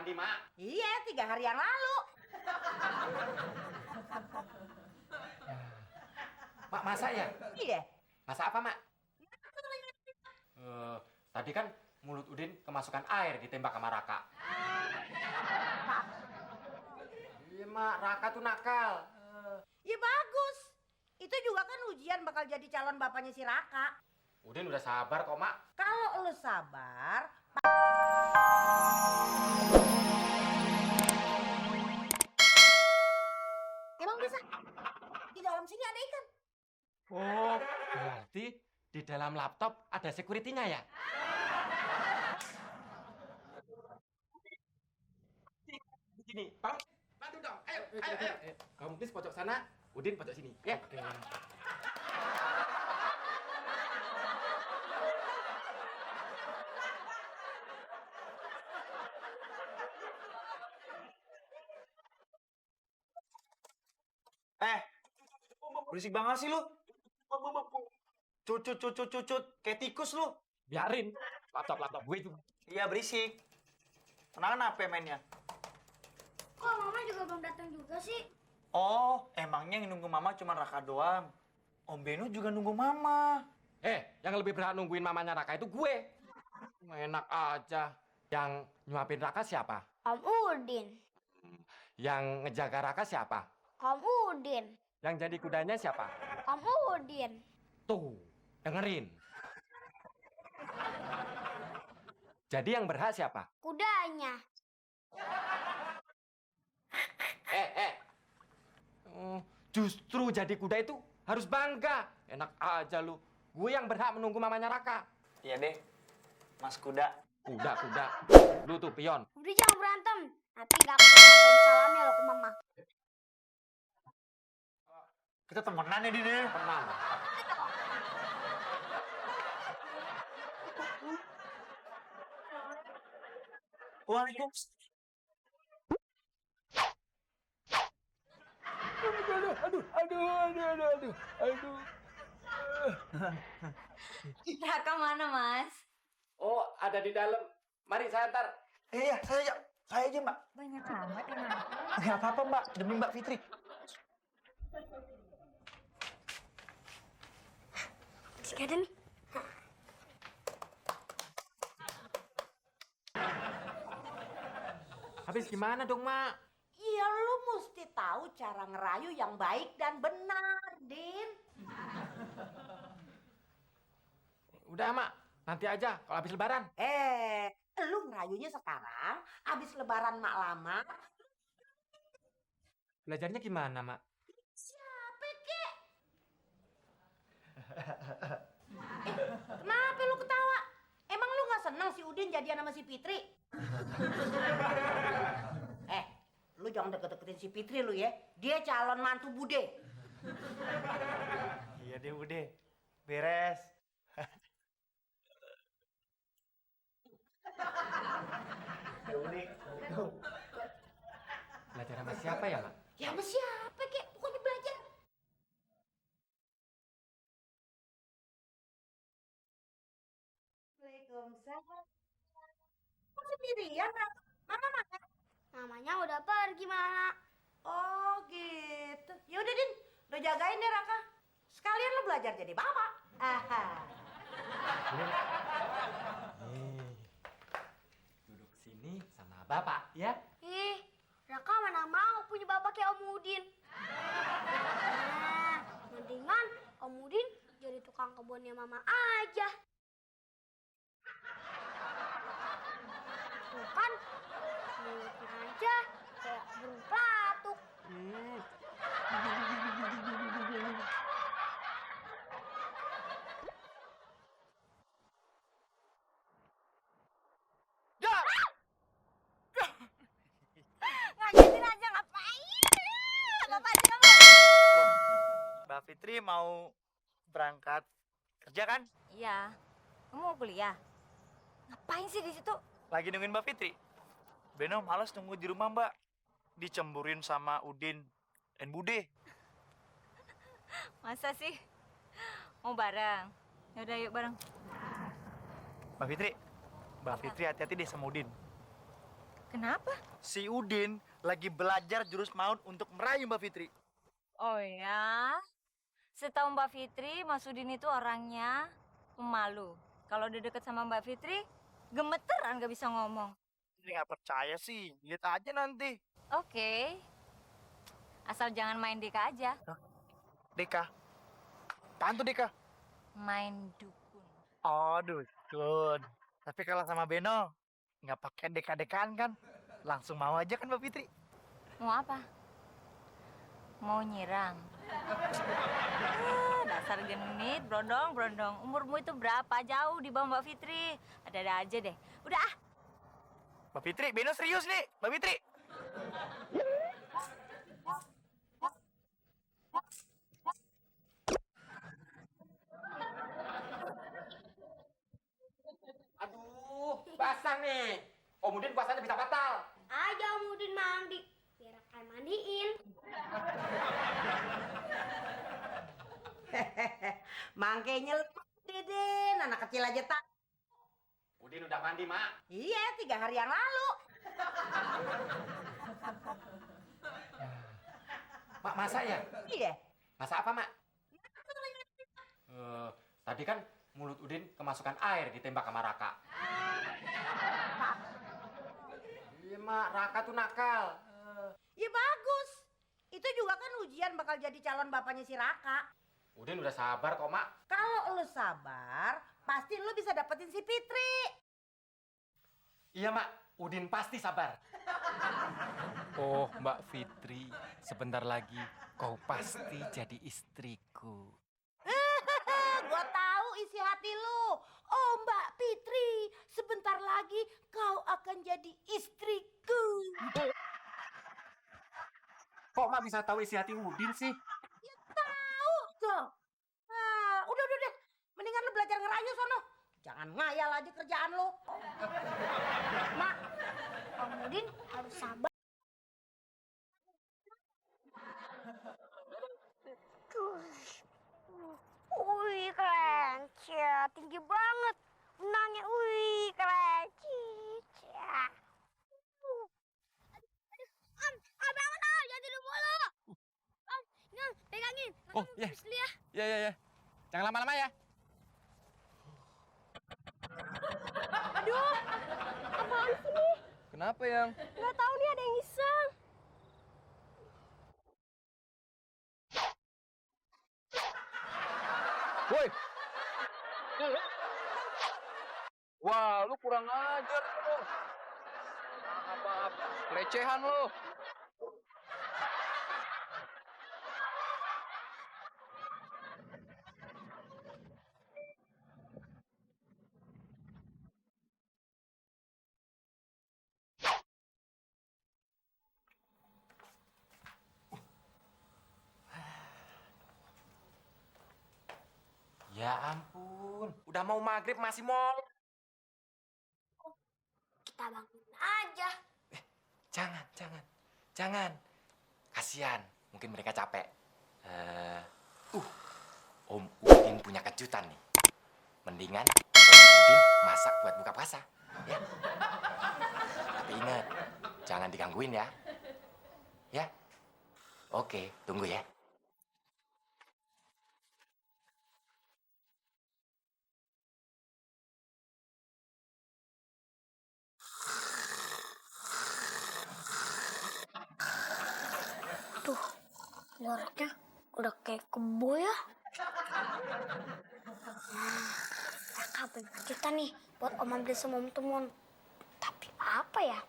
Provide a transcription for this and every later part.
mandi, Mak. Iya, 3 hari yang lalu. Mak masak ya? Iya. Masak apa, Mak? Tadi kan mulut Udin kemasukan air ditembak sama Raka. Iya, Mak. Raka tuh nakal. Ya bagus. Itu juga kan ujian bakal jadi calon bapaknya si Raka. Udin udah sabar kok, Mak. Kalau lu sabar, emang bisa? Di dalam sini ada ikan. Oh, berarti di dalam laptop ada security-nya ya? Di sini. Bantu dong. Ayo. Kamu please pojok sana, Udin pojok sini. Ya. Oke. Berisik banget sih lu. Cucut. Kayak tikus lu. Biarin laptop gue itu. Iya berisik. Kenapa mainnya? Kok mama juga belum datang juga sih? Oh, emangnya yang nunggu mama cuma Raka doang. Om Beno juga nunggu mama. Yang lebih berhak nungguin mamanya Raka itu gue. Enak aja. Yang nyuapin Raka siapa? Om Udin. Yang ngejaga Raka siapa? Om Udin. Yang jadi kudanya siapa? Om Udin. Tuh, dengerin. Jadi yang berhak siapa? Kudanya. Justru jadi kuda itu harus bangga. Enak aja lu. Gue yang berhak menunggu mamanya Raka. Iya deh, Mas Kuda. Kuda. Lu tuh pion. Udah jangan berantem. Nanti gak aku ngapain salamnya lo ke mama. Kita temenan ya, Din. Tenang. Waalaikumsalam. Aduh. Raka mana, Mas? Oh, ada di dalam. Mari saya antar. Iya, saya aja, Mbak. Banyak amat emang. Nggak apa-apa, Mbak. Demi Mbak Fitri. Masih ada nih. Habis gimana dong, Mak? Iya, lu mesti tahu cara ngerayu yang baik dan benar, Din. Udah, Mak. Nanti aja kalau habis lebaran. Lu ngerayunya sekarang, abis lebaran mak lama. Belajarnya gimana, Mak? Siapa, kek? Kenapa lu ketawa? Emang lu gak seneng si Udin jadian sama si Fitri? Lu jangan deket-deketin si Fitri lu ya. Dia calon mantu Bude. Iya deh, Bude. Beres. Belajar sama siapa ya, Mak? Ya sama siapa, kek? Pokoknya belajar. Waalaikumsalam. Kok sendirian, Rak? Mama makan? Mamanya udah pergi, Mana. Oh gitu. Ya udah, Din, lo jagain deh Raka. Sekalian lo belajar jadi bapak. Duduk sini sama Bapak, ya? Ih, Raka mana mau punya bapak kayak Om Udin. Mendingan Om Udin jadi tukang kebunnya mama aja. Tuh kan, mulutnya aja kayak burung pelatuk. Ngagetin aja ngapain? Apa aja kamu? Mbak Fitri mau berangkat kerja kan? Iya. Kamu mau kuliah? Ngapain sih di situ? Lagi nungguin Mbak Fitri. Beno males nunggu di rumah, Mbak. Dicemburin sama Udin dan Bude. Masa sih? Mau bareng? Yaudah yuk bareng. Mbak Fitri hati-hati deh sama Udin. Kenapa? Si Udin lagi belajar jurus maut untuk merayu Mbak Fitri. Oh ya? Setahu Mbak Fitri, Mas Udin itu orangnya pemalu. Kalau udah deket sama Mbak Fitri, gemeteran gak bisa ngomong. Ini nggak percaya sih, lihat aja nanti. Oke. Asal jangan main Deka aja. Deka. Apaan tuh Deka? Main dukun. Oh, dukun. Tapi kalau sama Beno, nggak pakai deka-dekaan kan? Langsung mau aja kan Mbak Fitri? Mau apa? Mau nyirang. Dasar genit, brondong. Umurmu itu berapa? Jauh di bawah Mbak Fitri. Ada-ada aja deh. Udah ah. Mbak Fitri, Beno serius nih, Mbak Fitri. Aduh, basah nih. Om Udin puasanya bisa batal. Aja Om Udin mandi, biar akan mandiin. Mangkenya Deden, anak kecil aja tak. Udin udah mandi, Mak. Iya, 3 hari yang lalu. Mak, masak ya? Iya. Masak apa, Mak? Tadi kan mulut Udin kemasukan air ditembak sama Raka. Iya, Mak. Raka tuh nakal. Ya bagus. Itu juga kan ujian bakal jadi calon bapaknya si Raka. Udin udah sabar kok, Mak. Kalau lu sabar, pasti lu bisa dapetin si Fitri. Iya, Mak. Udin pasti sabar. Oh, Mbak Fitri, sebentar lagi kau pasti jadi istriku. Gua tahu isi hati lu. Oh Mbak Fitri, sebentar lagi kau akan jadi istriku. Kok Mak bisa tahu isi hati Udin sih? Ya tahu tuh. Nah, udah deh. Mendingan lu belajar ngerayu sono. Jangan ngayal aja kerjaan lu. Mak, Om Udin harus sabar. Wih, keren. Cia, tinggi banget. Menangnya, wih, keren. Cica. Om, bangun om, jangan tidur mulu. Om, ini om, pegangin. Oh, iya. Ya. Jangan lama-lama ya. Aduh, apaan sih nih? Kenapa, Yang? Nggak tahu nih ada yang iseng. Woi. Wah, lu kurang ajar lu. Apa-apa, pelecehan lu. Ya ampun, udah mau maghrib masih mau. Kita bangun aja. Jangan. Kasihan, mungkin mereka capek. Om Udin punya kejutan nih. Mendingan Om Udin masak buat buka puasa, ya. Tapi ingat, jangan digangguin ya. Ya. Oke, tunggu ya. Tuh, ngoroknya udah kayak kebo ya. Kakak beli kejutan nih buat Om Ambil sama Om Temon. Tapi apa ya?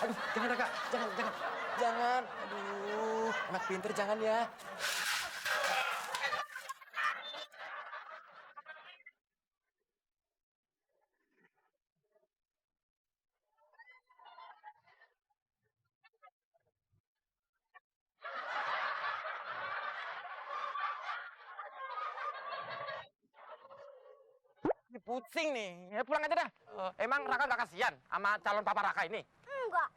Aduh, jangan Raka, jangan. Aduh, anak pinter jangan ya. Ini pusing nih, ya pulang aja dah. Emang Raka gak kasihan sama calon papa Raka ini? Enggak.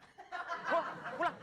Pulang.